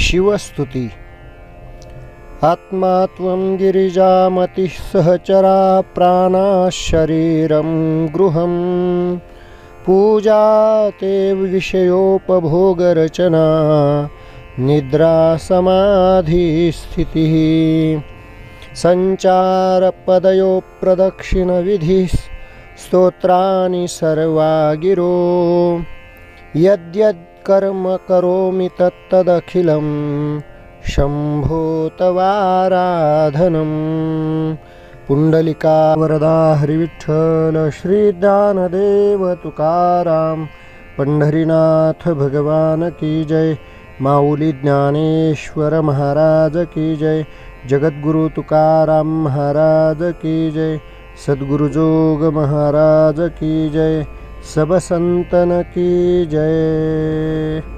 शिवस्तुती। आत्मा त्वं गिरिजामतिः सहचरा प्राणाः शरीरं गृहं पूजा ते विषयोपभोगरचना निद्रा समाधिस्थितिः संचारपदयो प्रदक्षिणविधिः स्तोत्राणि सर्वा गिरो यद्यद् कर्म करोमि तत्तदखिलं शंभो तवाराधनम्। पुंडलिका वरदा हरिविठ्ठल श्री ज्ञानदेव तुकाराम पंढरीनाथ भगवान की जय। माऊली ज्ञानेश्वर महाराज की जय। जगद्गुरु तुकाराम महाराज की जय। सद्गुरु जोग महाराज की जय। सब संतन की जय।